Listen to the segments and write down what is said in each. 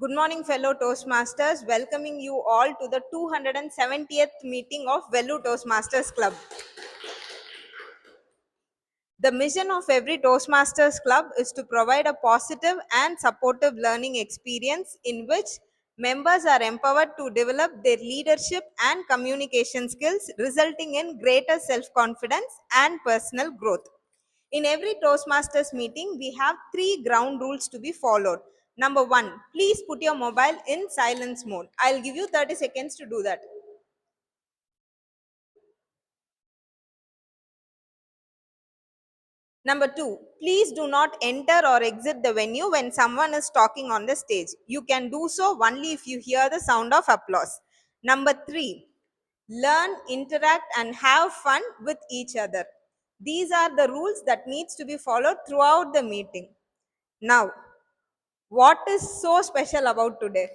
Good morning, fellow Toastmasters. Welcoming you all to the 270th meeting of Velu Toastmasters Club. The mission of every Toastmasters Club is to provide a positive and supportive learning experience in which members are empowered to develop their leadership and communication skills, resulting in greater self confidence and personal growth. In every Toastmasters meeting, we have three ground rules to be followed. Number one, please put your mobile in silence mode. I'll give you 30 seconds to do that. Number two, please do not enter or exit the venue when someone is talking on the stage. You can do so only if you hear the sound of applause. Number three, learn, interact, and have fun with each other. These are the rules that needs to be followed throughout the meeting. Now, what is so special about today?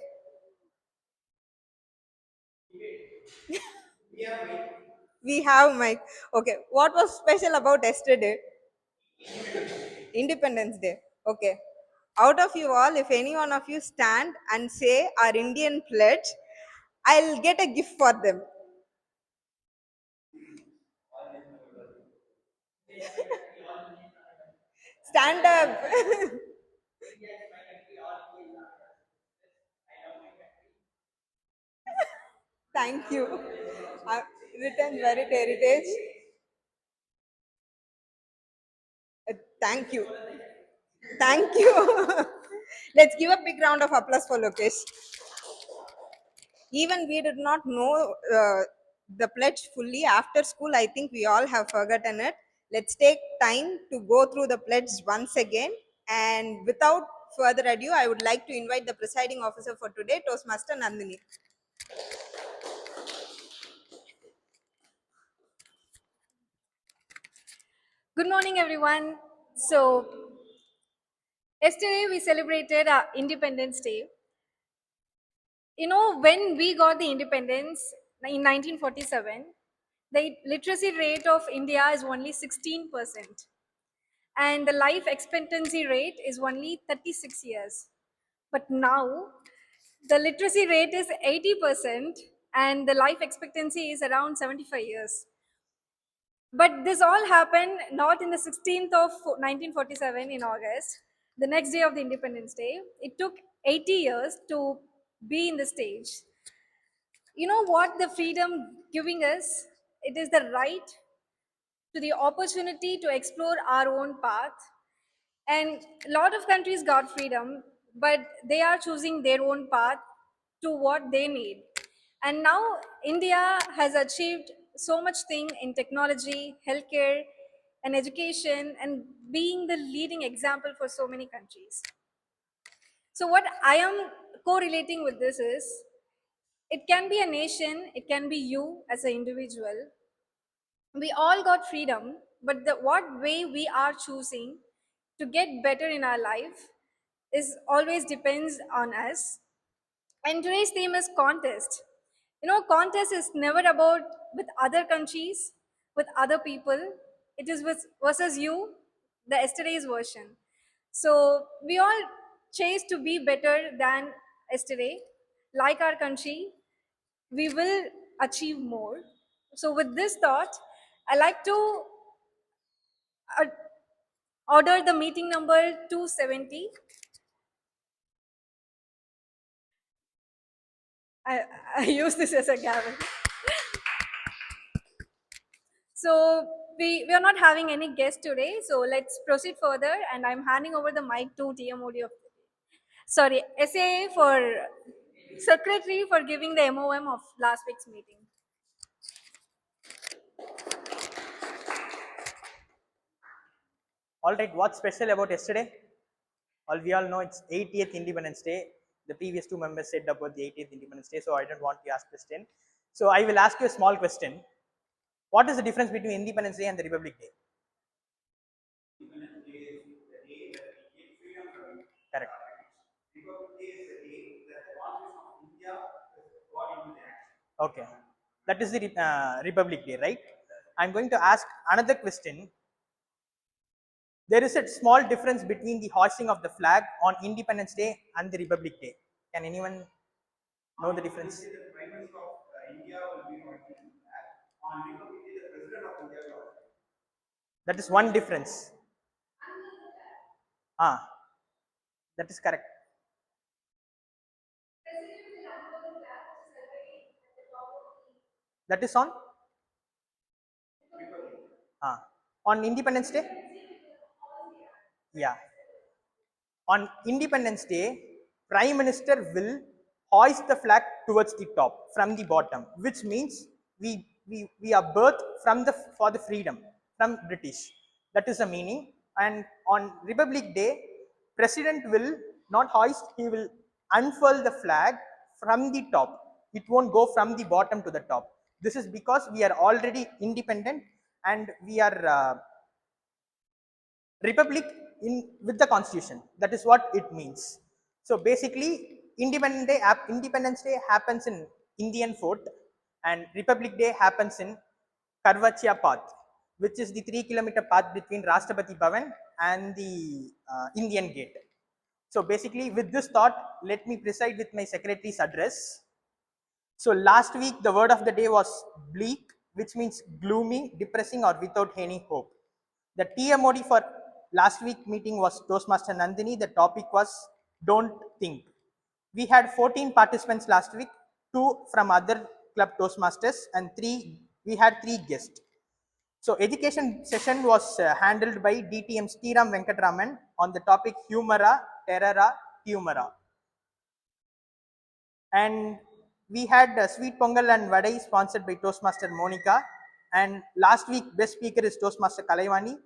We have Mike. Okay, what was special about yesterday? Independence Day. Okay. Out of you all, if any one of you stand and say our Indian pledge, I'll get a gift for them. Stand up. Thank you. Written Merit Heritage. Thank you. Thank you. Let's give a big round of applause for Lokesh. Even we did not know the pledge fully after school. I think we all have forgotten it. Let's take time to go through the pledge once again. And without further ado, I would like to invite the presiding officer for today, Toastmaster Nandini. Good morning, everyone. So, yesterday we celebrated our Independence Day. You know, when we got the independence in 1947, the literacy rate of India is only 16%, and the life expectancy rate is only 36 years. But now, the literacy rate is 80%, and the life expectancy is around 75 years. But this all happened not in the 16th of 1947 in August, the next day of the Independence Day. It took 80 years to be in the stage. You know what the freedom giving us? It is the right to the opportunity to explore our own path. And a lot of countries got freedom, but they are choosing their own path to what they need. And now India has achieved so much thing in technology, healthcare, and education, and being the leading example for so many countries. So what I am correlating with this is it can be a nation, it can be you as an individual. We all got freedom, but what way we are choosing to get better in our life is always depends on us. And today's theme is contest. You know, contest is never about with other countries, with other people. It is with versus you, the yesterday's version. So we all chase to be better than yesterday, like our country. We will achieve more. So with this thought, I like to uh, order the meeting number 270. I, I use this as a gavel. So we are not having any guest today. So let's proceed further. And I'm handing over the mic to TMOD of sorry, SAA for secretary for giving the MOM of last week's meeting. All right, what's special about yesterday? We all know it's 80th Independence Day. The previous two members said about the 80th Independence Day, so I don't want to ask question. So I will ask you a small question. What is the difference between Independence Day and the Republic Day? Correct. Okay, that is the Republic Day, right? I'm going to ask another question. There is a small difference between the hoisting of the flag on Independence Day and the Republic Day. Can anyone know the difference? That is one difference. Ah, that is correct. That is on Independence Day. Yeah, on Independence Day, Prime Minister will hoist the flag towards the top from the bottom, which means we are birthed from the for the freedom from British. That is the meaning. And on Republic Day, President will not hoist; he will unfurl the flag from the top. It won't go from the bottom to the top. This is because we are already independent and we are republic in with the constitution. That is what it means. So basically, independence day happens in Indian Fort, and Republic Day happens in Karvachya path, which is the 3 kilometer path between Rashtrapati Bhavan and the Indian Gate. So basically, with this thought, let me preside with my secretary's address. So last week, the word of the day was bleak, which means gloomy, depressing, or without any hope. The TMOD for last week meeting was Toastmaster Nandini. The topic was don't think. We had 14 participants last week, 2 from other club Toastmasters, and we had 3 guests. So education session was handled by DTM Sriram Venkatraman on the topic Humora, Terrora, Humora. And we had Sweet Pongal and Vadai sponsored by Toastmaster Monica. And last week, best speaker is Toastmaster Kalaivani.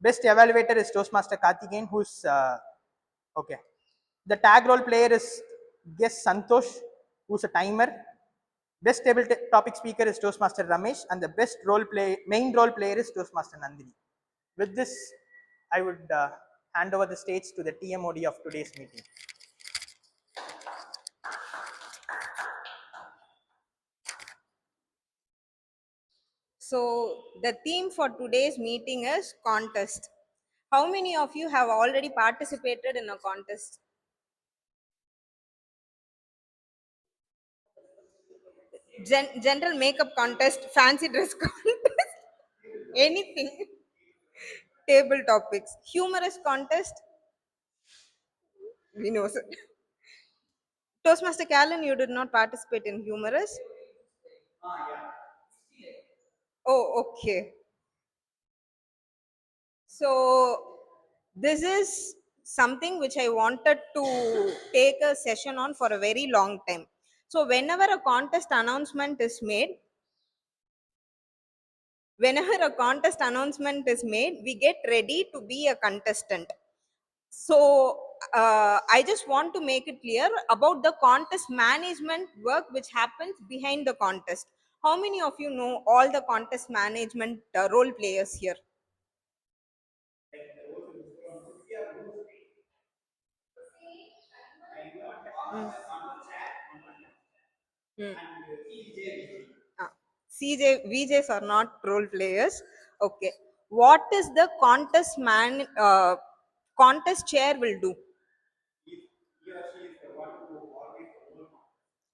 Best evaluator is Toastmaster Karthikeyan, who's okay. The tag role player is guest Santosh, who's a timer. Best table topic speaker is Toastmaster Ramesh, and the best main role player is Toastmaster Nandini. With this, I would hand over the stage to the TMOD of today's meeting. So the theme for today's meeting is contest. How many of you have already participated in a contest? General makeup contest, fancy dress contest, anything. Table topics, humorous contest. We know. Sir. Toastmaster Callan, you did not participate in humorous. Oh, okay. So this is something which I wanted to take a session on for a very long time. So whenever a contest announcement is made, we get ready to be a contestant. So I just want to make it clear about the contest management work which happens behind the contest. How many of you know all the contest management role players here? Hmm. CJ, VJs are not role players. Okay. What is the contest chair will do?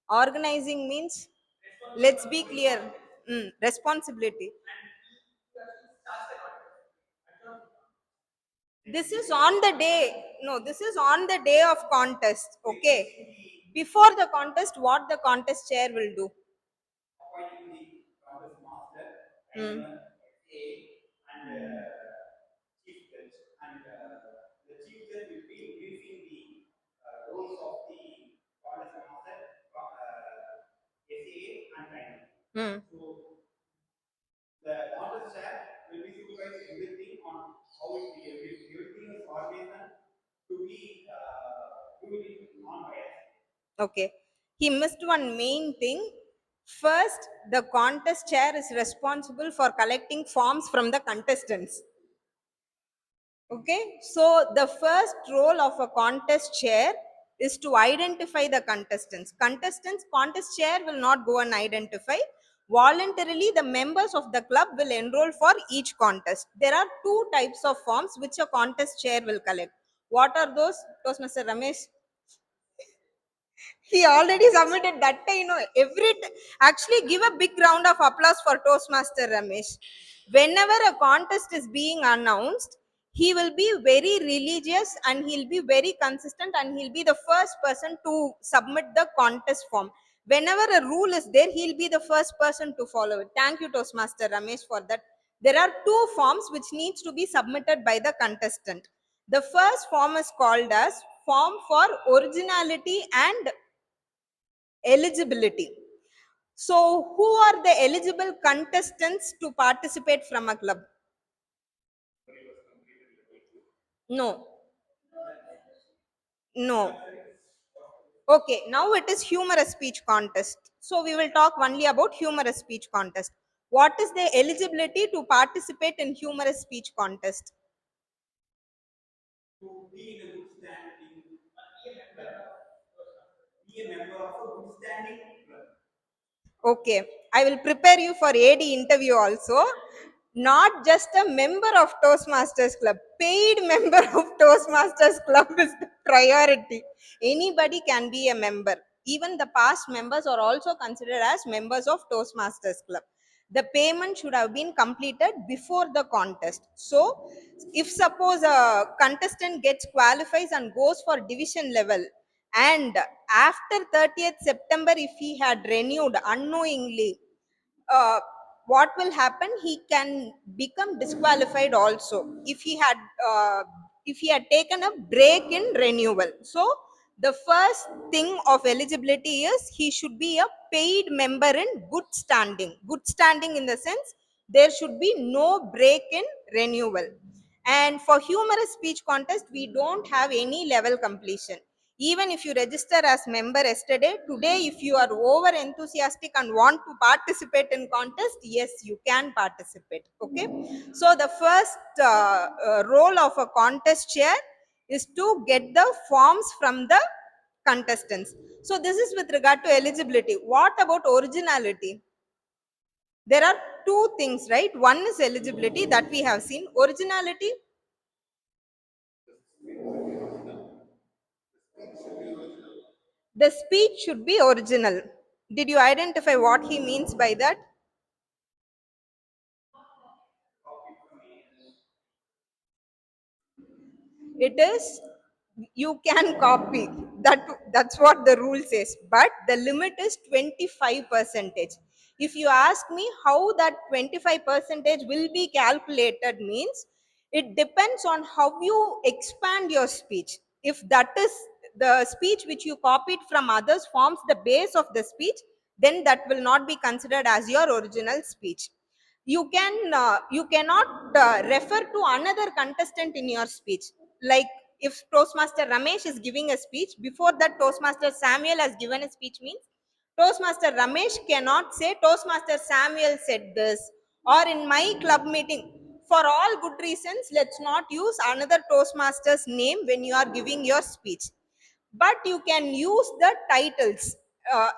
Organizing means, let's be clear, responsibility. This is on the day. No, this is on the day of contest. Okay. Before the contest, what the contest chair will do? Hmm. Hmm. Okay. He missed one main thing. First, the contest chair is responsible for collecting forms from the contestants. Okay. So the first role of a contest chair is to identify the contestants. Contest chair will not go and identify. Voluntarily, the members of the club will enroll for each contest. There are 2 types of forms which a contest chair will collect. What are those? Toastmaster Ramesh. He already submitted that time, actually give a big round of applause for Toastmaster Ramesh. Whenever a contest is being announced, he will be very religious and he'll be very consistent and he'll be the first person to submit the contest form. Whenever a rule is there, he'll be the first person to follow it. Thank you, Toastmaster Ramesh, for that. There are two forms which needs to be submitted by the contestant. The first form is called as form for originality and eligibility. So, who are the eligible contestants to participate from a club? No, no. Okay, now it is humorous speech contest. So, we will talk only about humorous speech contest. What is the eligibility to participate in humorous speech contest? Okay, I will prepare you for AD interview also. Not just a member of Toastmasters Club, paid member of Toastmasters Club is the priority. Anybody can be a member. Even the past members are also considered as members of Toastmasters Club. The payment should have been completed before the contest. So, if suppose a contestant gets qualifies and goes for division level, and after 30th September, if he had renewed unknowingly, uh, what will happen? He can become disqualified also uh, if he had taken a break in renewal. So the first thing of eligibility is he should be a paid member in good standing. Good standing in the sense there should be no break in renewal. And for humorous speech contest, we don't have any level completion. Even if you register as member yesterday, today if you are over enthusiastic and want to participate in contest, yes, you can participate. Okay, so the first role of a contest chair is to get the forms from the contestants. So this is with regard to eligibility. What about originality? There are two things, right? One is eligibility that we have seen. Originality, the speech should be original. Did you identify what he means by that? It is you can copy. That's what the rule says, but the limit is 25 percentage. If you ask me how that 25 percentage will be calculated, means it depends on how you expand your speech. If that is the speech which you copied from others forms the base of the speech, then that will not be considered as your original speech. You cannot refer to another contestant in your speech. Like if Toastmaster Ramesh is giving a speech, before that Toastmaster Samuel has given a speech, means Toastmaster Ramesh cannot say Toastmaster Samuel said this, or in my club meeting. For all good reasons, let's not use another Toastmaster's name when you are giving your speech, but you can use the titles.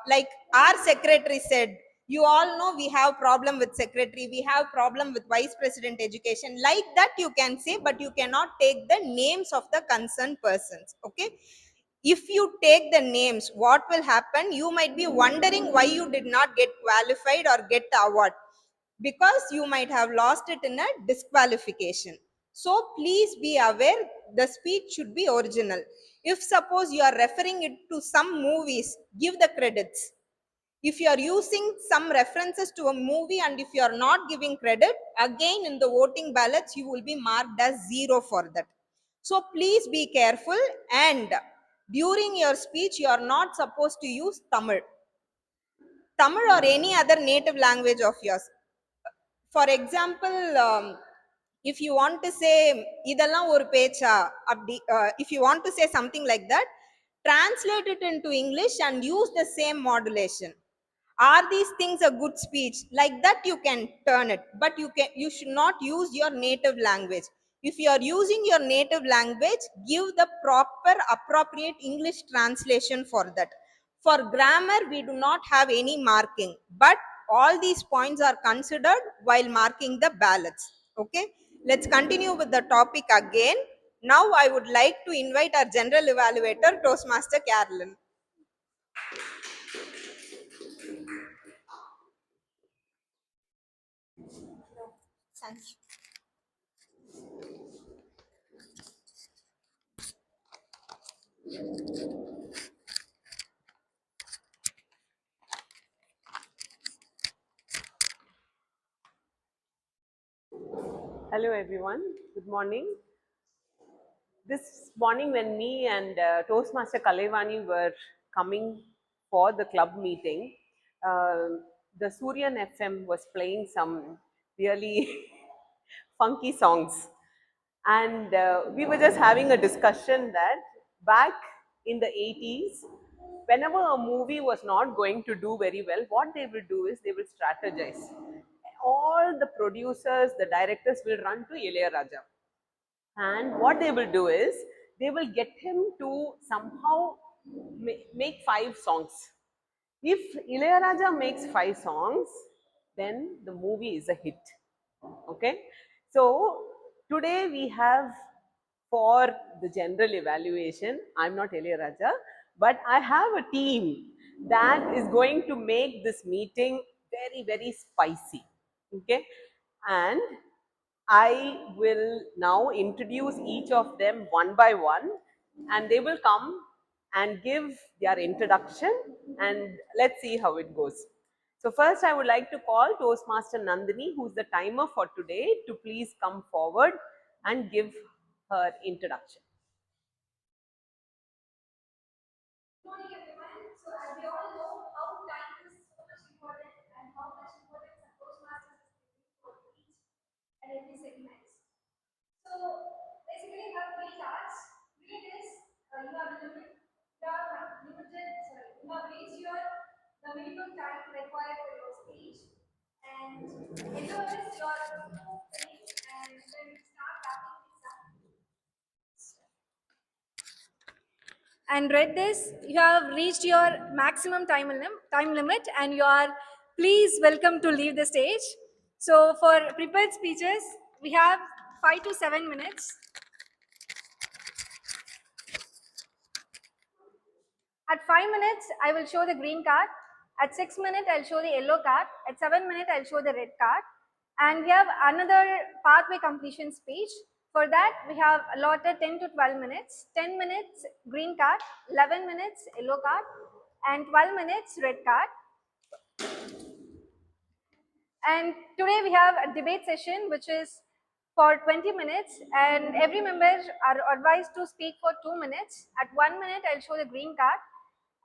Like our secretary said, you all know we have problem with secretary, we have problem with vice president education, like that you can say, but you cannot take the names of the concerned persons. Okay, if you take the names, what will happen? You might be wondering why you did not get qualified or get the award, because you might have lost it in a disqualification. So please be aware, the speech should be original. If suppose you are referring it to some movies, give the credits. If you are using some references to a movie and if you are not giving credit, again in the voting ballots you will be marked as 0 for that. So please be careful, and during your speech you are not supposed to use Tamil or any other native language of yours. For example, if you want to say இதெல்லாம் ஒரு பேச்சா அப்படி, if you want to say something like that, translate it into English and use the same modulation. Are these things a good speech? Like that you can turn it, but you should not use your native language. If you are using your native language, give the proper appropriate English translation for that. For grammar, we do not have any marking, but all these points are considered while marking the ballots. Okay, let's continue with the topic again. Now I would like to invite our general evaluator, Toastmaster Carolyn. Thank you. Hello everyone, good morning. This morning when me and Toastmaster Kalevani were coming for the club meeting, uh, the Suryan FM was playing some really funky songs. And we were just having a discussion that back in the 80s, whenever a movie was not going to do very well, what they will do is they will strategize. All the producers, the directors will run to Ilayaraja, and what they will do is they will get him to somehow make 5 songs. If Ilayaraja makes 5 songs, then the movie is a hit. Okay, so today we have, for the general evaluation, I'm not Ilayaraja, but I have a team that is going to make this meeting very, very spicy. Okay, and I will now introduce each of them one by one, and they will come and give their introduction, and let's see how it goes. So first I would like to call Toastmaster Nandini, who's the timer for today, to please come forward and give her introduction. Good morning, everyone. So, as we all know, how time is so much important and how much importance a Toastmasters is giving for each and every segment. So, basically, you have 3 tasks. Green is you have limit, you have limited, sorry, you have reached your the minimum time required for your speech, and yellow is your finish, and when you start wrapping things up. And red is you have reached your maximum time limit and you are please welcome to leave the stage. So for prepared speeches, we have 5 to 7 minutes. At 5 minutes, I will show the green card. At 6 minutes, I'll show the yellow card. At 7 minutes, I'll show the red card. And we have another pathway completion speech. For that, we have allotted 10 to 12 minutes. 10 minutes green card, 11 minutes yellow card, and 12 minutes red card. And today we have a debate session which is for 20 minutes, and every member are advised to speak for 2 minutes. At 1 minute, I'll show the green card.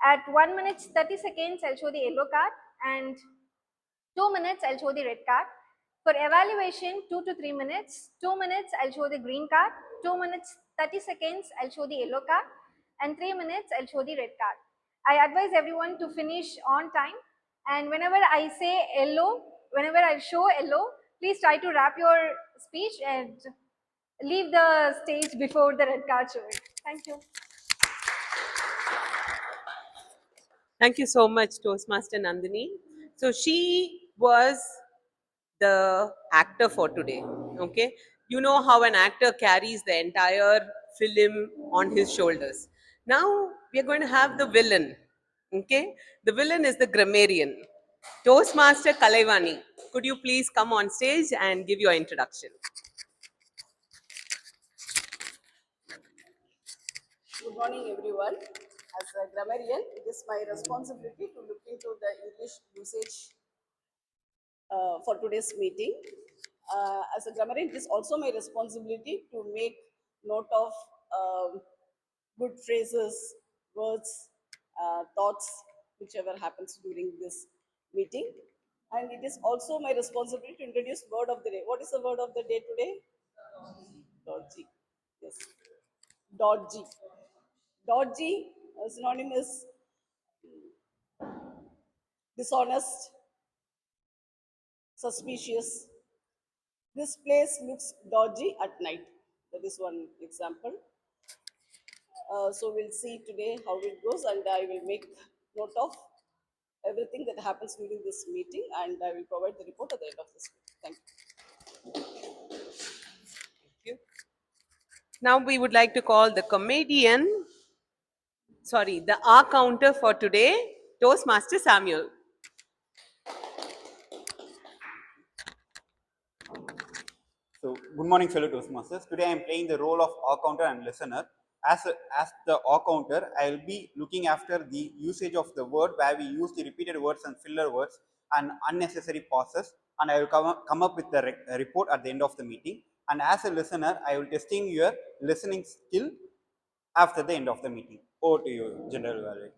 At 1 minute 30 seconds, I'll show the yellow card, and 2 minutes, I'll show the red card. For evaluation, 2 to 3 minutes. 2 minutes, I'll show the green card. 2 minutes 30 seconds, I'll show the yellow card, and 3 minutes, I'll show the red card. I advise everyone to finish on time, and whenever I say yellow, whenever I show yellow, please try to wrap your speech and leave the stage before the red card showing. Thank you. Thank you so much, Toastmaster Nandini. So she was the actor for today. Okay, you know how an actor carries the entire film on his shoulders. Now we are going to have the villain. Okay, the villain is the grammarian. Toastmaster Kalevani, could you please come on stage and give your introduction? Good morning, everyone. As a grammarian, it is my responsibility to look into the English usage for today's meeting. As a grammarian, it is also my responsibility to make note of good phrases, words, thoughts, whichever happens during this meeting. And it is also my responsibility to introduce word of the day. What is the word of the day today? Dodgy. Yes. Dodgy. Dodgy, synonymous, dishonest, suspicious. This place looks dodgy at night. That is one example. So we'll see today how it goes, and I will make note of everything that happens during this meeting, and I will provide the report at the end of this meeting. Thank you. Thank you. Now we would like to call the comedian sorry, the R counter for today, Toastmaster Samuel. So, good morning, fellow Toastmasters. Today I am playing the role of R counter and listener. As the R counter, I will be looking after the usage of the word where we use the repeated words and filler words and unnecessary pauses, and I will come up with the report at the end of the meeting. And as a listener, I will testing your listening skill after the end of the meeting. Over to you, General Evaluator.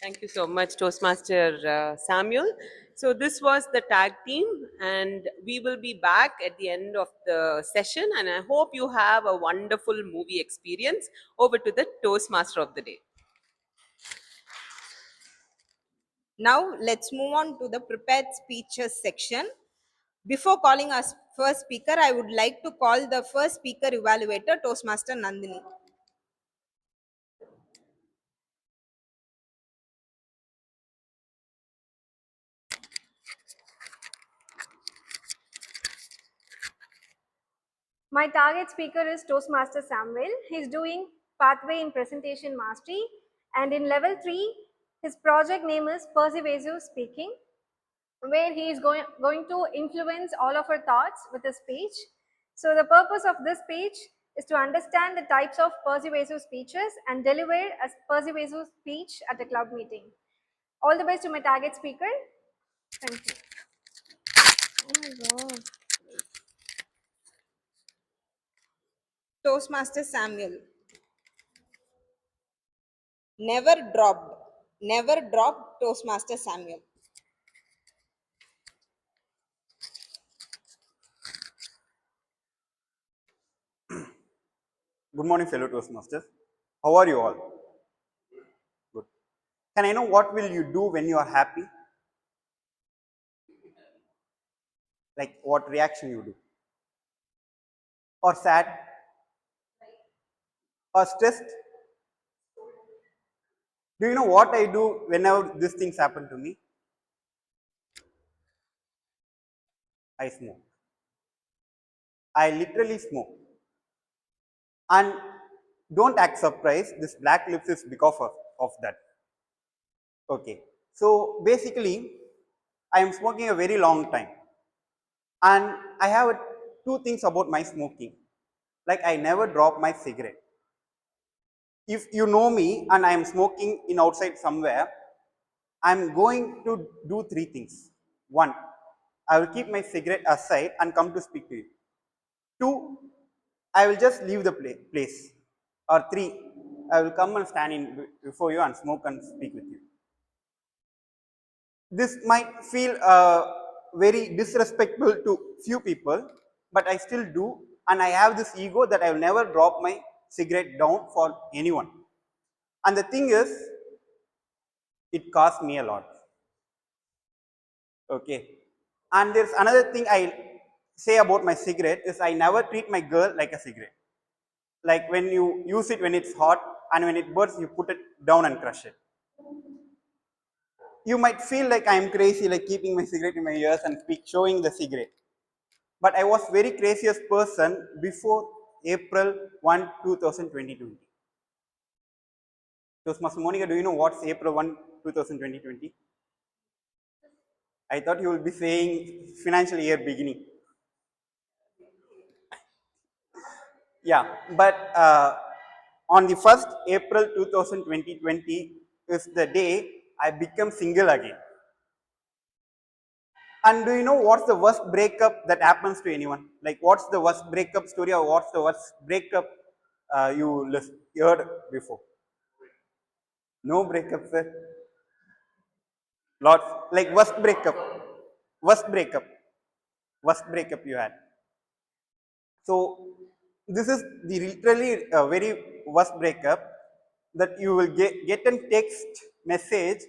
Thank you so much, Toastmaster Samuel. So this was the tag team, and we will be back at the end of the session. And I hope you have a wonderful movie experience. Over to the Toastmaster of the day. Now let's move on to the prepared speeches section. Before calling our first speaker, I would like to call the first speaker evaluator, Toastmaster Nandini. My target speaker is Toastmaster Samuel. He's doing Pathway in Presentation Mastery, and in level 3, his project name is Persuasive Speaking, where he is going to influence all of our thoughts with his speech. So the purpose of this speech is to understand the types of persuasive speeches and deliver a persuasive speech at a club meeting. All the best to my target speaker. Thank you. Oh my God. Toastmaster Samuel. Never dropped. Never dropped, Toastmaster Samuel. Good morning, fellow Toastmasters. How are you all? Good. Can I know what will you do when you are happy? Like what reaction you do? Or sad? Or stressed? Do you know what I do whenever these things happen to me? I smoke. I literally smoke. And don't act surprised, this black lips is because of that. Okay. So basically, I am smoking a very long time. And I have two things about my smoking. Like I never drop my cigarette. If you know me and I am smoking in outside somewhere, I am going to do three things. One, I will keep my cigarette aside and come to speak to you. Two, I will just leave the place. Or three, I will come and stand in before you and smoke and speak with you. This might feel very disrespectful to few people, but I still do, and I have this ego that I will never drop my cigarette down for anyone. And the thing is, it cost me a lot. Okay. And there's another thing I say about my cigarette is I never treat my girl like a cigarette. Like when you use it when it's hot and when it burns, you put it down and crush it. You might feel like I am crazy, like keeping my cigarette in my ears and showing the cigarette. But I was very craziest person before April 1, 2020. Toastmaster Monica, do you know what's April 1, 2020? I thought you will be saying financial year beginning. Yeah, but on the 1st April 2020 is the day I become single again. And do you know what's the worst breakup that happens to anyone? Like what's the worst breakup story or what's the worst breakup you heard before? No breakup, sir. Lots. Like worst breakup. Worst breakup. Worst breakup you had. So this is the literally very worst breakup that you will get a text message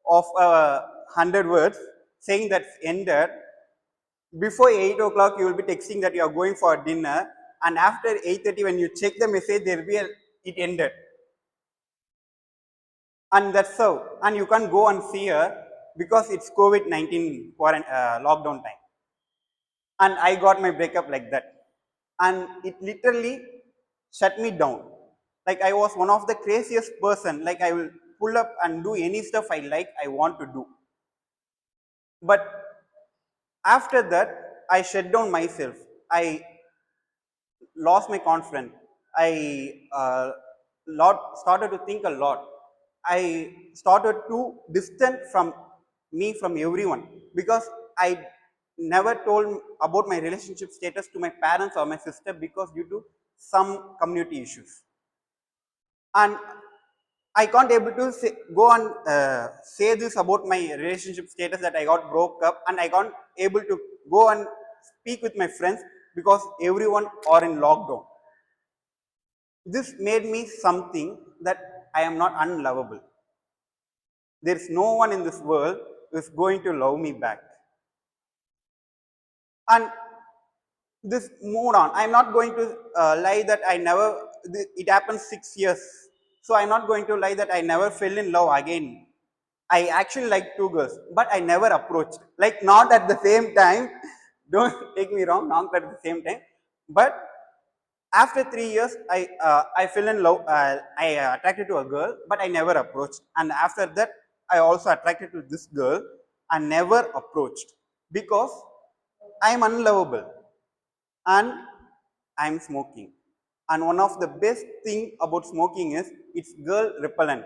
of 100 words saying that's ended. Before 8 o'clock, you will be texting that you are going for dinner, and after 8:30, when you check the message, there will be it ended. And that's so. And you can't go and see her because it's COVID-19 lockdown time. And I got my breakup like that. And it literally shut me down. Like I was one of the craziest person. Like I will pull up and do any stuff I want to do. But after that, I shut down myself. I lost my confidence. I started to think a lot. I started to distant from me from everyone because I never told about my relationship status to my parents or my sister because due to some community issues. And I can't able to go and say this about my relationship status that I got broke up, and I can't able to go and speak with my friends because everyone are in lockdown. This made me something that I am not unlovable. There is no one in this world who is going to love me back. And this moved on. I'm not going to lie that I never, it happened 6 years. So I'm not going to lie that I never fell in love again. I actually like two girls, but I never approached. Like not at the same time. Don't take me wrong, not at the same time. But after 3 years, I fell in love. I attracted to a girl, but I never approached. And after that, I also attracted to this girl and never approached because I am unlovable and I am smoking. And one of the best thing about smoking is it's girl repellent.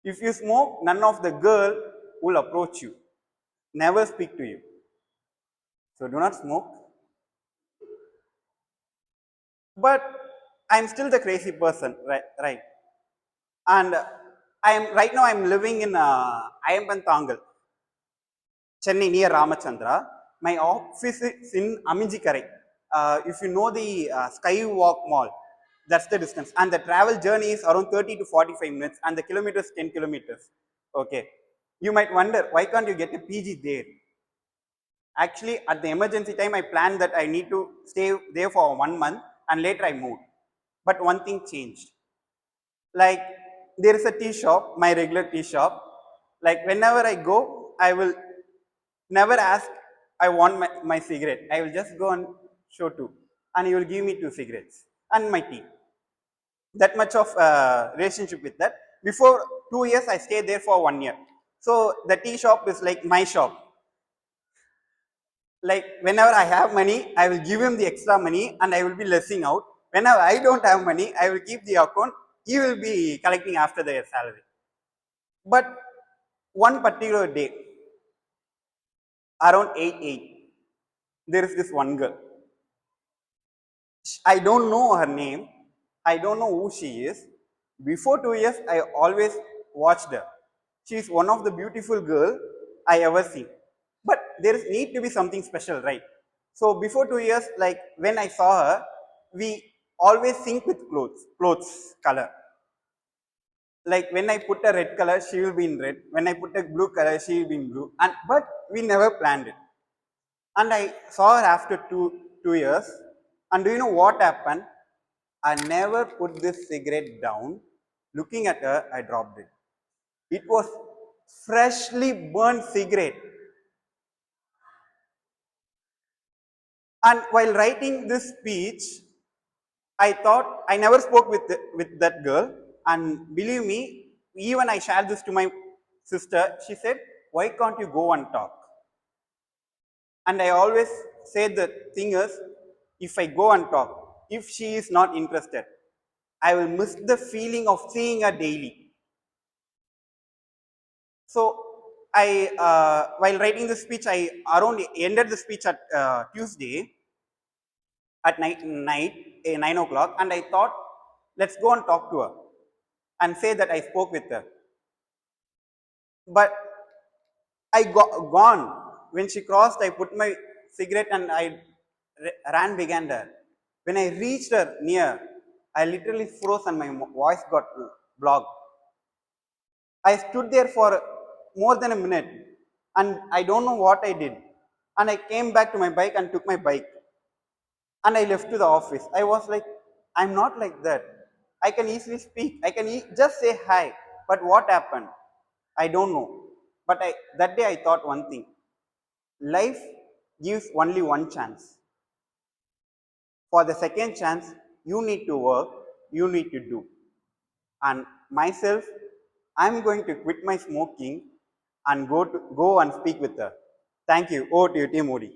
If you smoke, none of the girl will approach you, never speak to you. So do not smoke. But I'm still the crazy person, right? And I am right now. I'm living in Ayampantangal, Chennai near Ramachandra. My office is in Aminjikarai. If you know the Skywalk Mall, that's the distance. And the travel journey is around 30 to 45 minutes, and the kilometers 10 kilometers. Okay. You might wonder why can't you get a PG there? Actually, at the emergency time, I planned that I need to stay there for 1 month, and later I moved. But one thing changed. Like there is a tea shop, my regular tea shop. Like whenever I go, I will never ask, I want my cigarette. I will just go and show two. And you will give me 2 cigarettes and my tea. That much of relationship with that. Before 2 years, I stayed there for 1 year. So the tea shop is like my shop. Like whenever I have money, I will give him the extra money and I will be lessing out. Whenever I don't have money, I will keep the account. He will be collecting after their salary. But one particular day, around 8, there is this one girl. I don't know her name. I don't know who she is. Before 2 years, I always watched her. She is one of the beautiful girl I ever seen. But there need to be something special, right? So before 2 years, like when I saw her, we always sync with clothes color. Like when I put a red color, she will be in red. When I put a blue color, she will be in blue. And but we never planned it. And I saw her after two years. And do you know what happened? I never put this cigarette down. Looking at her, I dropped it. It was freshly burned cigarette. And while writing this speech, I thought I never spoke with that girl. And believe me, even I shared this to my sister. She said, "Why can't you go and talk?" And I always say the thing is, if I go and talk, if she is not interested, I will miss the feeling of seeing her daily. So while writing the speech, I around ended the speech at Tuesday at night 9 o'clock, and I thought, let's go and talk to her and say that I spoke with her. But I gone. When she crossed, I put my cigarette and I ran behind her. When I reached her near, I literally froze and my voice got blocked. I stood there for more than a minute and I don't know what I did. And I came back to my bike and took my bike. And I left to the office. I was like, I'm not like that. I can easily speak. I can just say hi. But what happened? I don't know. But that day I thought one thing. Life gives only one chance. For the second chance, you need to work. you need to do. And myself, I'm going to quit my smoking and go and speak with her. Thank you. Over to you, Team Modi.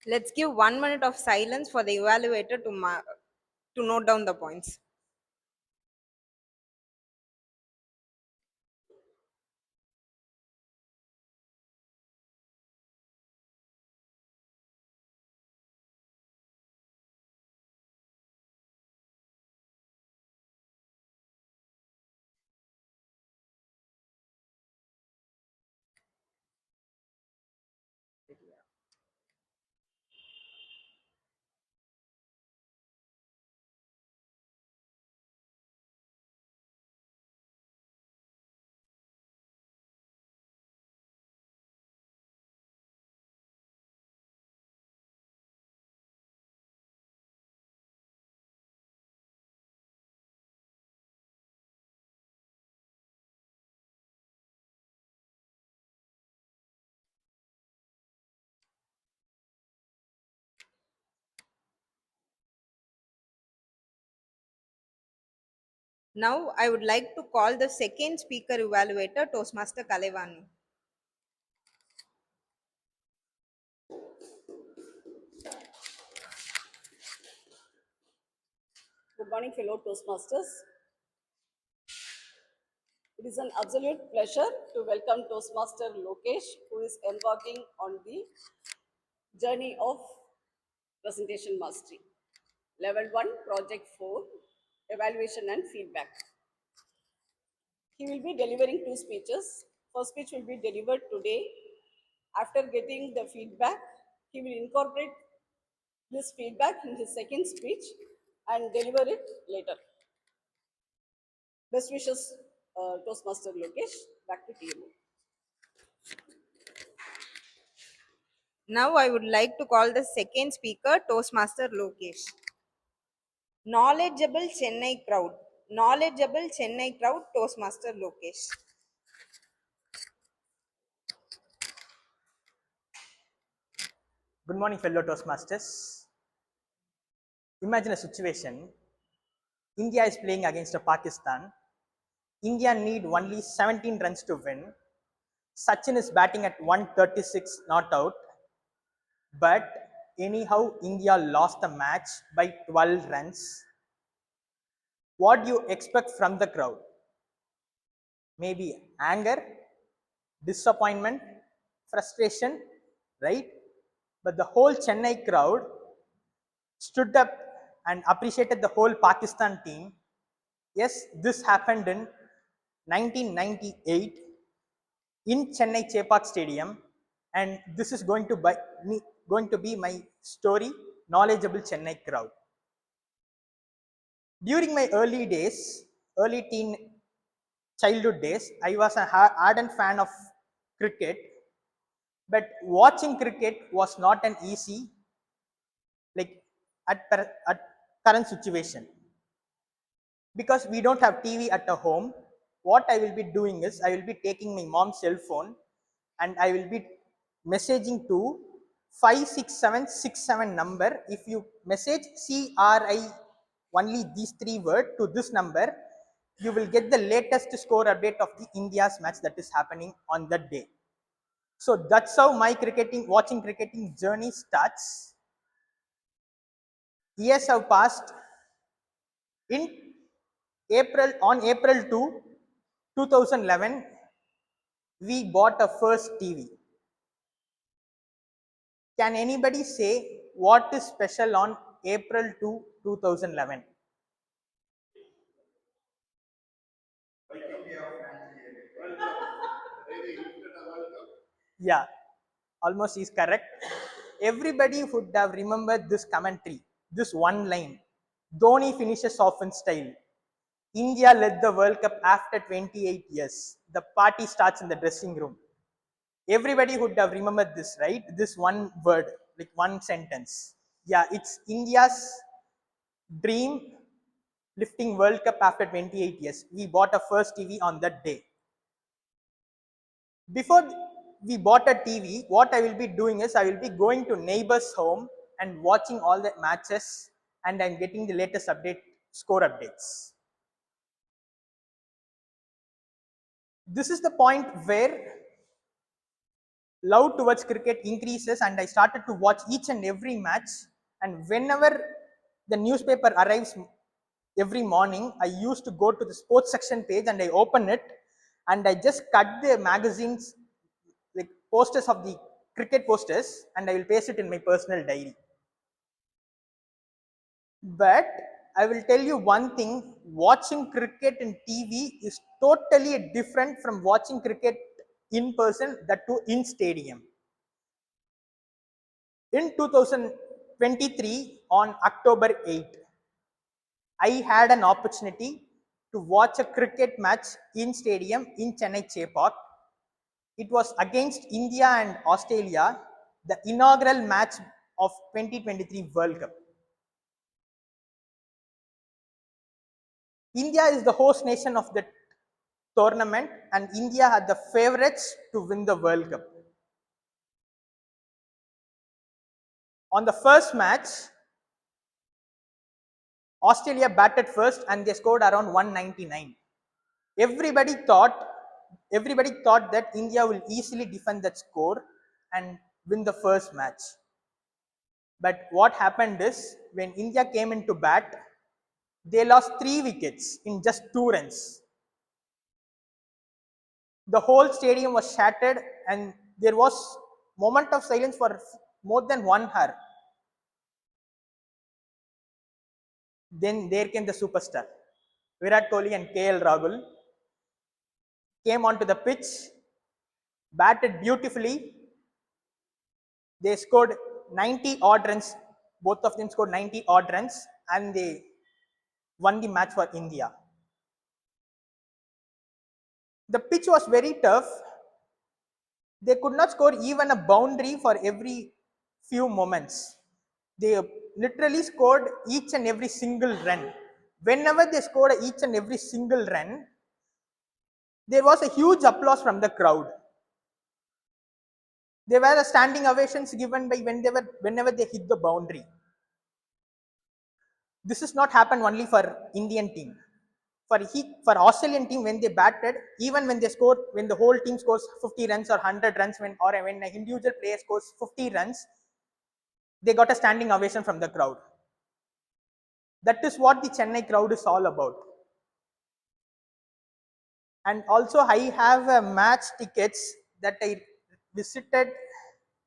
Let's give 1 minute of silence for the evaluator to note down the points. Now, I would like to call the second speaker evaluator, Toastmaster Kalevanu. Good morning, fellow Toastmasters. It is an absolute pleasure to welcome Toastmaster Lokesh, who is embarking on the journey of presentation mastery. Level 1, Project 4, Evaluation and Feedback. He will be delivering 2 speeches. First speech will be delivered today. After getting the feedback, he will incorporate this feedback in his second speech and deliver it later. Best wishes, Toastmaster Lokesh. Back to TMO. Now, I would like to call the second speaker, Toastmaster Lokesh. Knowledgeable Chennai crowd. Knowledgeable Chennai crowd, Toastmaster Lokesh. Good morning, fellow Toastmasters. Imagine a situation. India is playing against Pakistan. India need only 17 runs to win. Sachin is batting at 136 not out. But anyhow, India lost the match by 12 runs. What do you expect from the crowd? Maybe anger, disappointment, frustration, right? But the whole Chennai crowd stood up and appreciated the whole Pakistan team. Yes, this happened in 1998 in Chennai Chepauk Stadium, and this is going to be my story, knowledgeable Chennai crowd. During my early days, early teen childhood days, I was an ardent fan of cricket, but watching cricket was not an easy, like at current situation, because we don't have TV at a home. What I will be doing is I will be taking my mom's cell phone and I will be messaging to 56767 number. If you message CRI only these 3 words to this number, you will get the latest score update of the India's match that is happening on that day. So that's how my watching cricketing journey starts. Years have passed. In on April 2, 2011, we bought a first TV. Can anybody say what is special on April 2, 2011? Yeah, almost is correct. Everybody would have remembered this commentary, this one line. Dhoni finishes off in style. India led the World Cup after 28 years. The party starts in the dressing room. Everybody would have remembered this, right? This one word, like one sentence. Yeah, it's India's dream lifting World Cup after 28 years. We bought a first TV on that day. Before we bought a TV, what I will be doing is I will be going to neighbor's home and watching all the matches, and I'm getting the latest score updates. This is the point where love towards cricket increases, and I started to watch each and every match. And whenever the newspaper arrives every morning, I used to go to the sports section page and I open it and I just cut the magazines, like posters of the cricket posters, and I will paste it in my personal diary. But I will tell you one thing, watching cricket in TV is totally different from watching cricket in person, that too in stadium. In 2023, on October 8, I had an opportunity to watch a cricket match in stadium in Chennai Chepauk. It was against India and Australia, the inaugural match of 2023 World Cup. India is the host nation of the tournament, and India had the favorites to win the World Cup. On the first match, Australia batted first and they scored around 199. Everybody thought that India will easily defend that score and win the first match. But what happened is, when India came into bat, they lost 3 wickets in just 2 runs. The whole stadium was shattered and there was moment of silence for more than 1 hour. Then there came the superstar. Virat Kohli and KL Rahul came onto the pitch, batted beautifully. They scored 90 odd runs. Both of them scored 90 odd runs and they won the match for India. The pitch was very tough. They could not score even a boundary for every few moments. They literally scored each and every single run. Whenever they scored each and every single run, there was a huge applause from the crowd. There were the standing ovations given by whenever they hit the boundary. This has not happened only for Indian team. For Australian team, when they batted, even when the whole team scores 50 runs or 100 runs, when an individual player scores 50 runs, they got a standing ovation from the crowd. That is what the Chennai crowd is all about. And also, I have match tickets that I visited,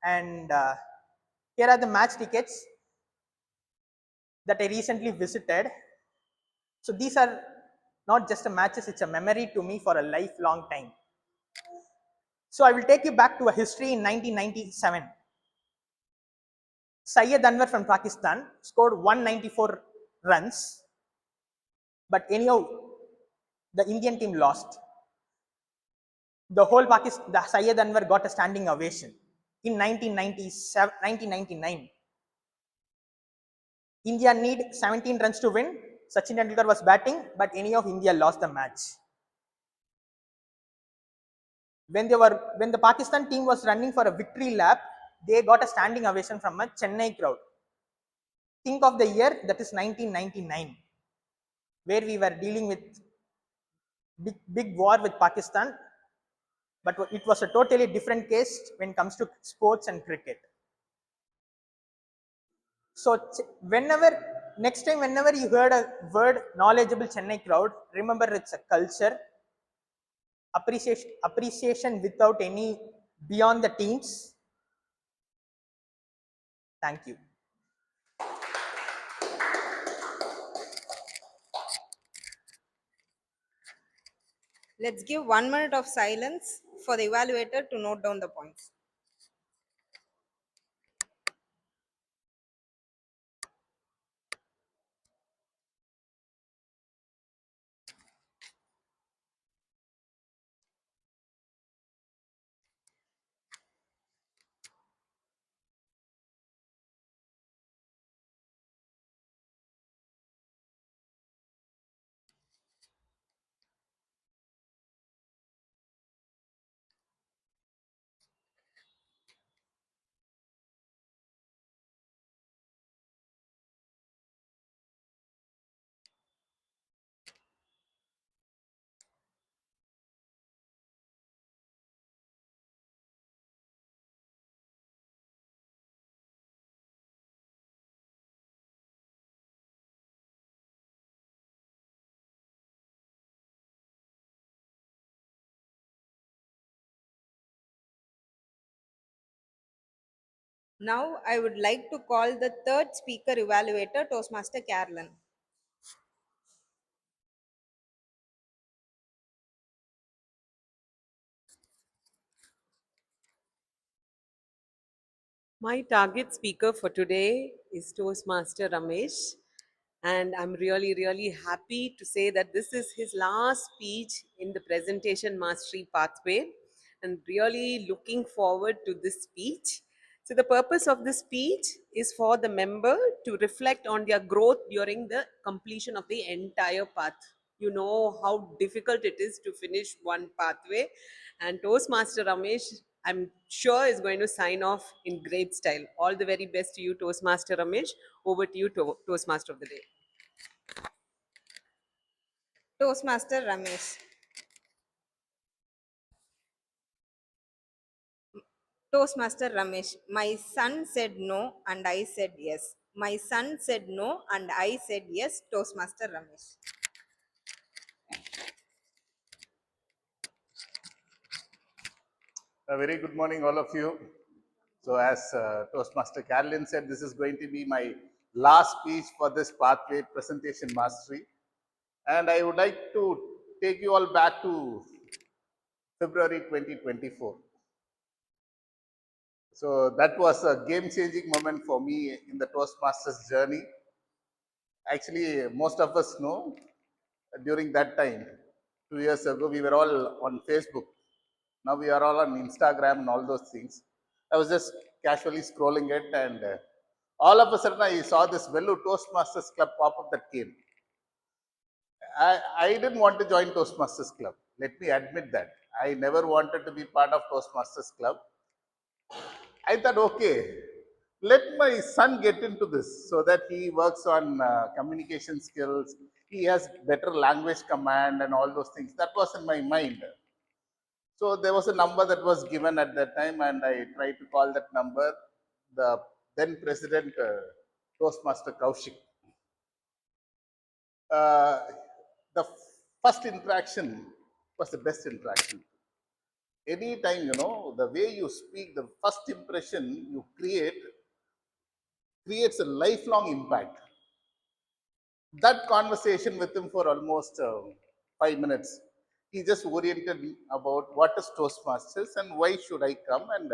and here are the match tickets that I recently visited. So these are not just a matches, it's a memory to me for a lifelong time. So I will take you back to a history in 1997. Syed Anwar from Pakistan scored 194 runs, but anyhow, the Indian team lost. The whole Pakistan, the Syed Anwar got a standing ovation. In 1999, India need 17 runs to win. Sachin Tendulkar was batting, but anyhow, India lost the match. When the Pakistan team was running for a victory lap, they got a standing ovation from a Chennai crowd. Think of the year, that is 1999, where we were dealing with big war with Pakistan, but it was a totally different case when it comes to sports and cricket. So next time whenever you heard a word knowledgeable Chennai crowd, remember it's a culture, appreciation without any beyond the teams. Thank you. Let's give 1 minute of silence for the evaluator to note down the points. Now I would like to call the third speaker evaluator, Toastmaster Carolyn. My target speaker for today is Toastmaster Ramesh, and I'm really, really happy to say that this is his last speech in the presentation mastery pathway, and really looking forward to this speech. So, the purpose of this speech is for the member to reflect on their growth during the completion of the entire path. You know how difficult it is to finish one pathway, and Toastmaster Ramesh, I'm sure, is going to sign off in great style. All the very best to you, Toastmaster Ramesh. Over to you, Toastmaster of the day. Toastmaster Ramesh. Toastmaster Ramesh. My son said no and I said yes. My son said no and I said yes. Toastmaster Ramesh. A very good morning, all of you. So, as Toastmaster Carolyn said, this is going to be my last speech for this pathway presentation mastery. And I would like to take you all back to February 2024. So, that was a game changing moment for me in the Toastmasters journey. Actually, most of us know during that time, 2 years ago, we were all on Facebook. Now we are all on Instagram and all those things. I was just casually scrolling it, and all of a sudden I saw this Velu Toastmasters Club pop up that came. I didn't want to join Toastmasters Club. Let me admit that. I never wanted to be part of Toastmasters Club. I thought, okay, let my son get into this so that he works on communication skills. He has better language command and all those things. That was in my mind. So there was a number that was given at that time, and I tried to call that number. The then president, Toastmaster Kaushik. Uh, the first interaction was the best interaction. Anytime, the way you speak, the first impression you creates a lifelong impact. That conversation with him for almost 5 minutes, he just oriented me about what is Toastmasters and why should I come. And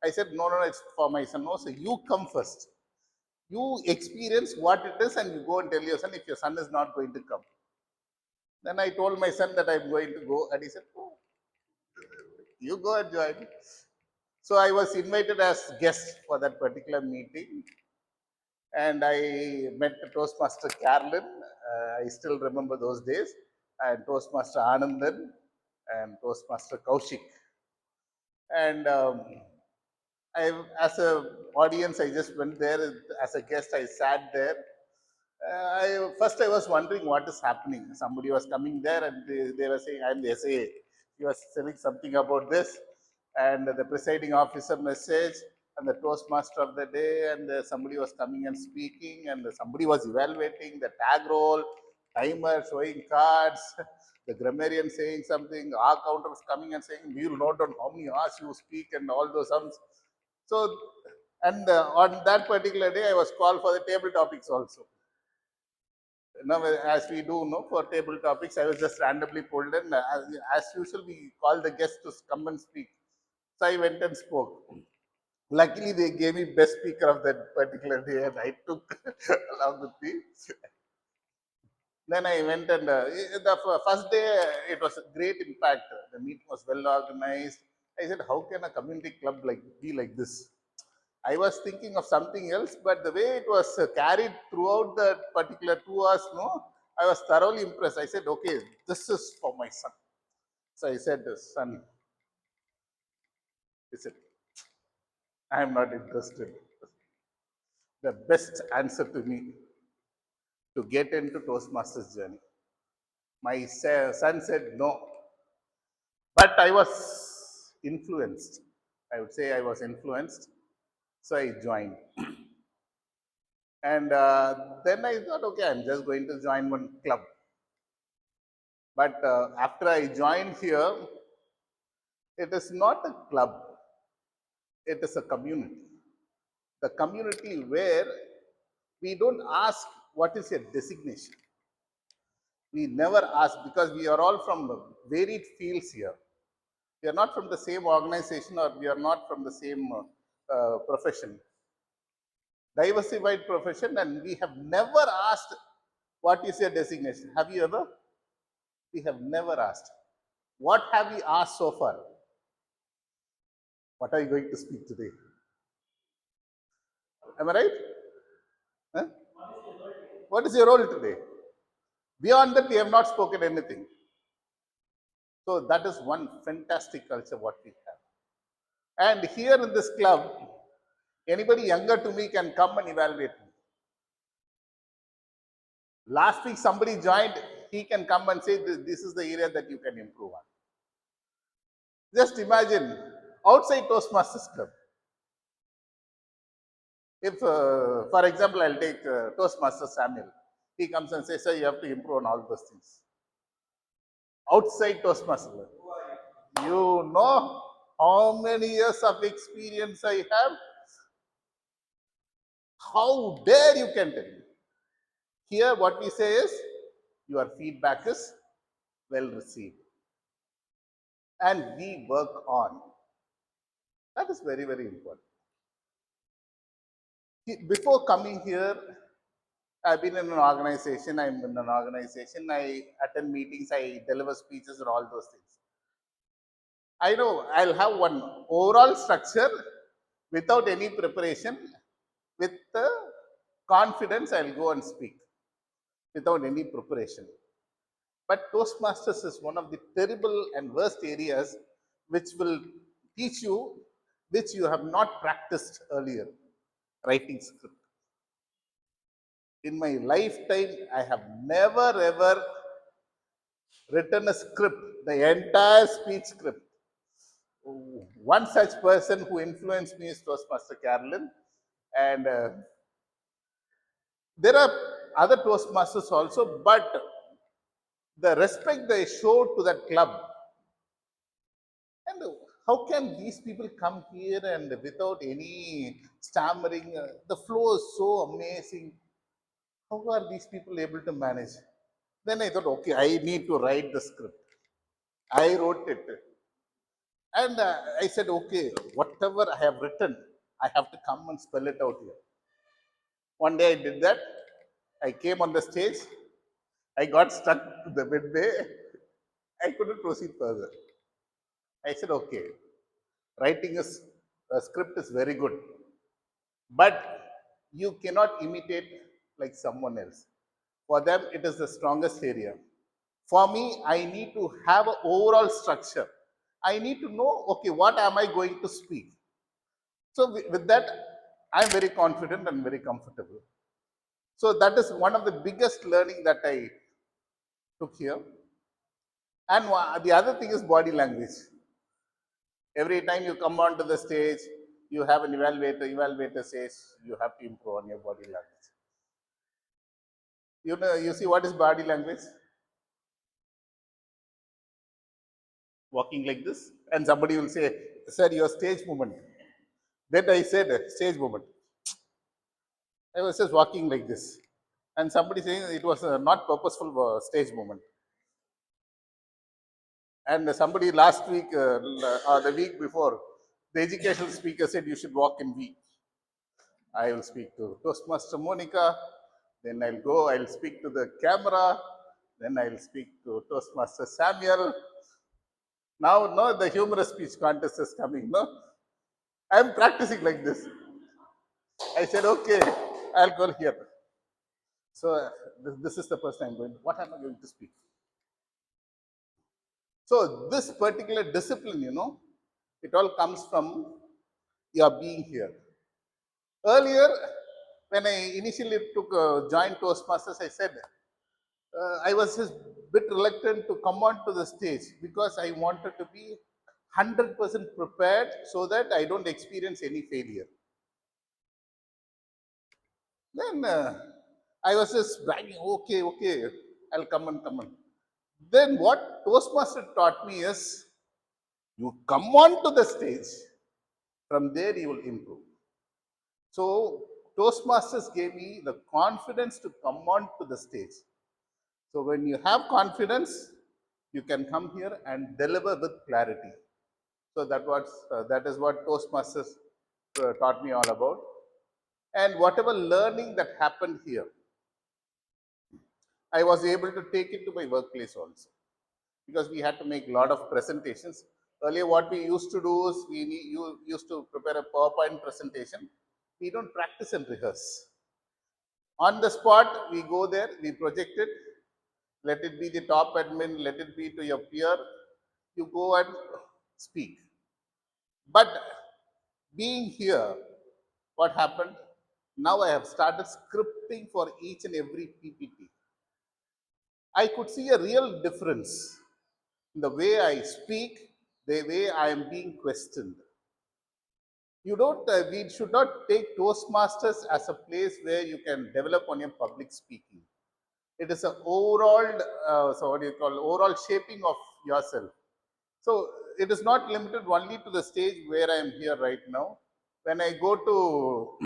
I said, no, no, it's for my son. No, so you come first. You experience what it is and you go and tell your son if your son is not going to come. Then I told my son that I'm going to go, and he said, oh, you go and join. So I was invited as guest for that particular meeting, and I met Toastmaster Carolyn. I still remember those days, and Toastmaster Anandan and Toastmaster Kaushik. And as a audience, I just went there as a guest. I sat there. First, I was wondering what is happening. Somebody was coming there, and they were saying, "I'm the SA." He was telling something about this, and the presiding officer message, and the Toastmaster of the day, and somebody was coming and speaking, and somebody was evaluating the tag roll, timer, showing cards, the grammarian saying something, our counter was coming and saying, we will note down how many hours you speak, and all those sums. So, and on that particular day, I was called for the table topics also. Now, as we do know, for table topics, I was just randomly pulled in. As usual, we call the guests to come and speak. So I went and spoke. Luckily, they gave me best speaker of that particular day, and I took along with me. Then I went, and the first day, it was a great impact. The meeting was well organized. I said, how can a community club be like this? I was thinking of something else, but the way it was carried throughout the particular 2 hours, no, I was thoroughly impressed. I said, okay, this is for my son. So I said, son, he said, I am not interested. The best answer to me to get into Toastmasters journey. My son said no, but I was influenced. I would say I was influenced. So I joined. And then I thought, okay, I'm just going to join one club. But after I joined here, it is not a club, it is a community. the community where we don't ask what is your designation. We never ask because we are all from varied fields here. We are not from the same organization or we are not from the same profession. Diversified profession, and we have never asked what is your designation. Have you ever? We have never asked. What have we asked so far? What are you going to speak today? Am I right? Huh? What is your role today? Beyond that, we have not spoken anything. So that is one fantastic culture what we have. And here in this club, anybody younger to me can come and evaluate me. Last week somebody joined, he can come and say this is the area that you can improve on. Just imagine outside Toastmasters Club. If, for example, I'll take Toastmaster Samuel. He comes and says, sir, you have to improve on all those things. Outside Toastmasters Club. You know how many years of experience I have? How dare you can tell me? Here what we say is, your feedback is well received. And we work on. That is very, very important. Before coming here, I've been in an organization, I'm in an organization, I attend meetings, I deliver speeches and all those things. I know I'll have one overall structure without any preparation, with the confidence I'll go and speak without any preparation. But Toastmasters is one of the terrible and worst areas which will teach you, which you have not practiced earlier, writing script. In my lifetime, I have never ever written a script, the entire speech script. One such person who influenced me is Toastmaster Carolyn, and there are other Toastmasters also, but the respect they showed to that club, and how can these people come here and without any stammering, the flow is so amazing. How are these people able to manage? Then I thought, okay, I need to write the script. I wrote it. And I said, okay, whatever I have written, I have to come and spell it out here. One day I did that. I came on the stage. I got stuck to the midway. I couldn't proceed further. I said, okay, writing a script is very good, but you cannot imitate like someone else. For them, it is the strongest area. For me, I need to have an overall structure. I need to know, okay, what am I going to speak? So with that, I'm very confident and very comfortable. So that is one of the biggest learning that I took here. And the other thing is body language. Every time you come onto the stage, you have an evaluator says you have to improve on your body language. You know, you see what is body language? Walking like this, and somebody will say, sir, your stage movement. Then I said, stage movement. I was just walking like this. And somebody saying it was not purposeful stage movement. And somebody last week, or the week before, the educational speaker said you should walk in V. I will speak to Toastmaster Monica, then I'll speak to the camera, then I'll speak to Toastmaster Samuel. Now, no, the humorous speech contest is coming, no? I'm practicing like this. I said, okay, I'll go here. So, this is the person I'm going, what am I going to speak? So, this particular discipline, you know, it all comes from your being here. Earlier, when I initially joined Toastmasters, I said, I was just a bit reluctant to come on to the stage because I wanted to be 100% prepared so that I don't experience any failure. Then I was just bragging, okay, I'll come on. Then what Toastmaster taught me is, you come on to the stage, from there you will improve. So Toastmasters gave me the confidence to come on to the stage. So when you have confidence, you can come here and deliver with clarity. So that is what Toastmasters taught me all about. And whatever learning that happened here, I was able to take it to my workplace also, because we had to make a lot of presentations. Earlier, what we used to do is you used to prepare a PowerPoint presentation. We don't practice and rehearse. On the spot, we go there, we project it, let it be the top admin, let it be to your peer, you go and speak. But being here, what happened? Now I have started scripting for each and every PPT. I could see a real difference in the way I speak, the way I am being questioned. We should not take Toastmasters as a place where you can develop on your public speaking. It is an overall, overall shaping of yourself. So it is not limited only to the stage where I am here right now. When I go to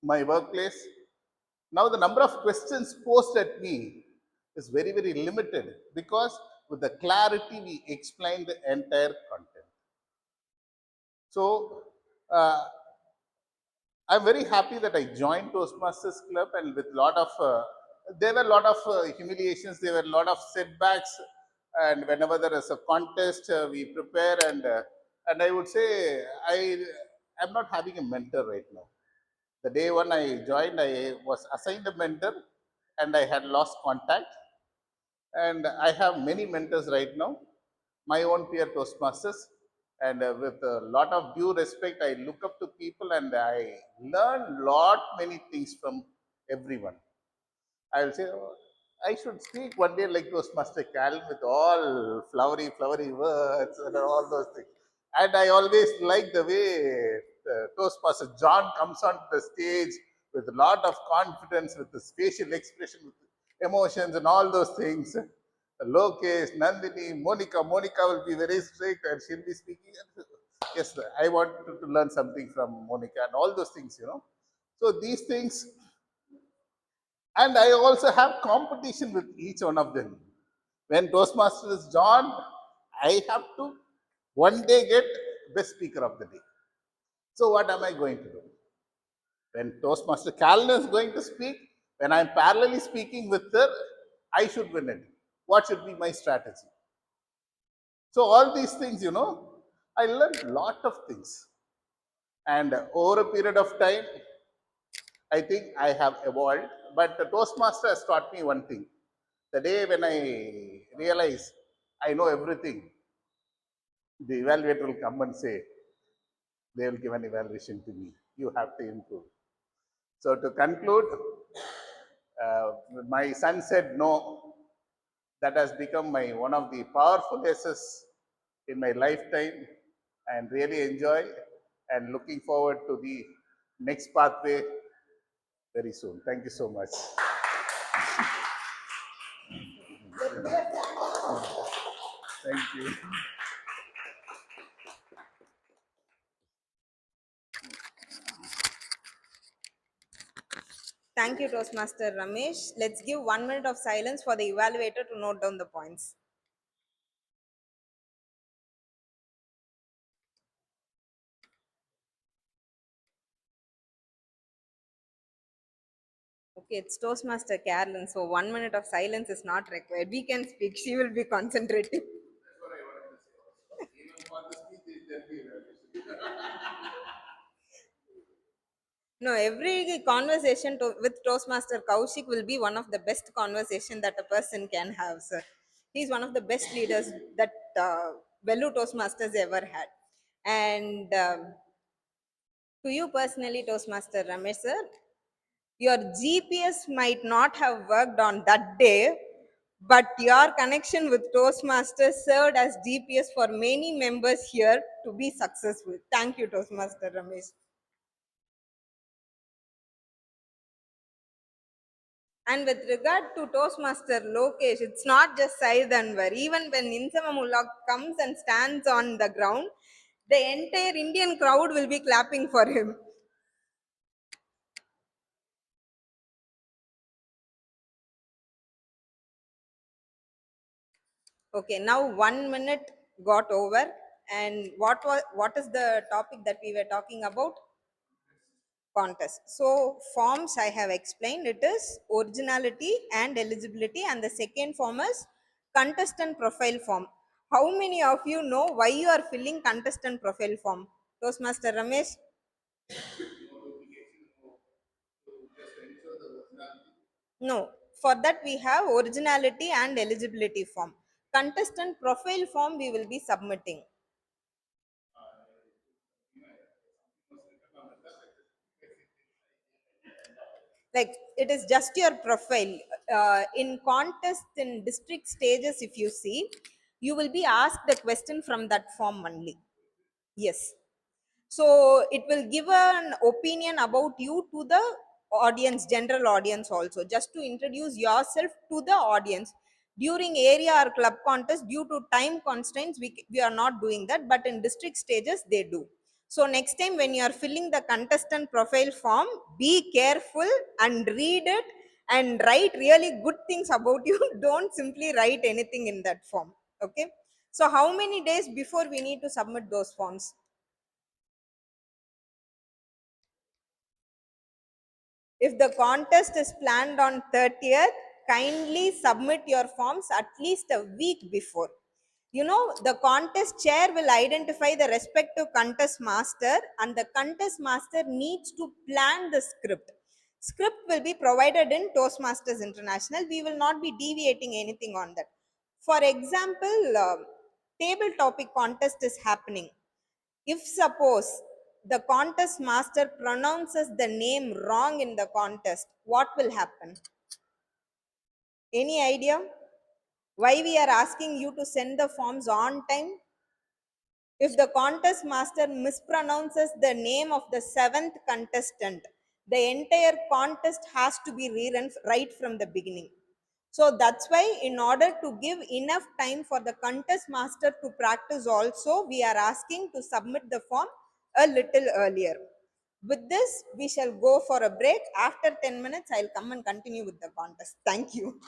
my workplace, now the number of questions posed at me is very, very limited, because with the clarity we explain the entire content. So I'm very happy that I joined Toastmasters Club, and with lot of there were a lot of humiliations, there were a lot of setbacks, and whenever there is a contest, we prepare, and I would say I am not having a mentor right now. The day when I joined, I was assigned a mentor, and I had lost contact. And I have many mentors right now, my own peer Toastmasters. And with a lot of due respect, I look up to people and I learn lot many things from everyone. I will say, oh, I should speak one day like Toastmaster Cal with all flowery, flowery words and all those things. And I always like the way Toastmaster John comes on the stage with a lot of confidence, with his facial expression, with emotions and all those things. Lokesh, Nandini, Monica. Monica will be very strict and she'll be speaking. Yes, I want to learn something from Monica and all those things, you know. So these things, and I also have competition with each one of them. When Toastmaster is John, I have to one day get best speaker of the day. So what am I going to do? When Toastmaster Callan is going to speak, when I'm parallelly speaking with her, I should win it. What should be my strategy? So all these things, you know, I learned a lot of things. And over a period of time, I think I have evolved. But the Toastmaster has taught me one thing. The day when I realize I know everything, the evaluator will come and say, they will give an evaluation to me. You have to improve. So to conclude, my son said no. That has become my one of the powerful yeses in my lifetime, and really enjoy and looking forward to the next pathway very soon. Thank you so much. Thank you. Thank you, Toastmaster Ramesh. Let's give 1 minute of silence for the evaluator to note down the points. Okay, it's Toastmaster Carolyn, so 1 minute of silence is not required. We can speak, she will be concentrating. No, every conversation with Toastmaster Kaushik will be one of the best conversation that a person can have, sir. He's one of the best leaders that Velu Toastmasters ever had. And to you personally, Toastmaster Ramesh, sir, your GPS might not have worked on that day, but your connection with Toastmasters served as GPS for many members here to be successful. Thank you, Toastmaster Ramesh. And with regard to Toastmaster Lokesh, it's not just Sai Danwar. Even when Insamamullah comes and stands on the ground, the entire Indian crowd will be clapping for him. Okay, now 1 minute got over. And what is the topic that we were talking about? Contest. So forms I have explained, it is originality and eligibility, and the second form is contestant profile form. How many of you know why you are filling contestant profile form? Toastmaster Ramesh? No, for that we have originality and eligibility form. Contestant profile form we will be submitting. Like it is just your profile. In contest in district stages, if you see, you will be asked a question from that form only. Yes. So it will give an opinion about you to the audience, general audience also, just to introduce yourself to the audience. During area or club contest, due to time constraints, we are not doing that, but in district stages, they do. So next time when you are filling the contestant profile form, be careful and read it and write really good things about you. Don't simply write anything in that form. Okay. So how many days before we need to submit those forms? If the contest is planned on 30th, kindly submit your forms at least a week before. You know, the contest chair will identify the respective contest master, and the contest master needs to plan the script. Script will be provided in Toastmasters International. We will not be deviating anything on that. For example, table topic contest is happening. If suppose the contest master pronounces the name wrong in the contest, what will happen? Any idea? Why we are asking you to send the forms on time? If the contest master mispronounces the name of the seventh contestant, the entire contest has to be rerun right from the beginning. So that's why, in order to give enough time for the contest master to practice, also, we are asking to submit the form a little earlier. With this, we shall go for a break. After 10 minutes, I'll come and continue with the contest. Thank you.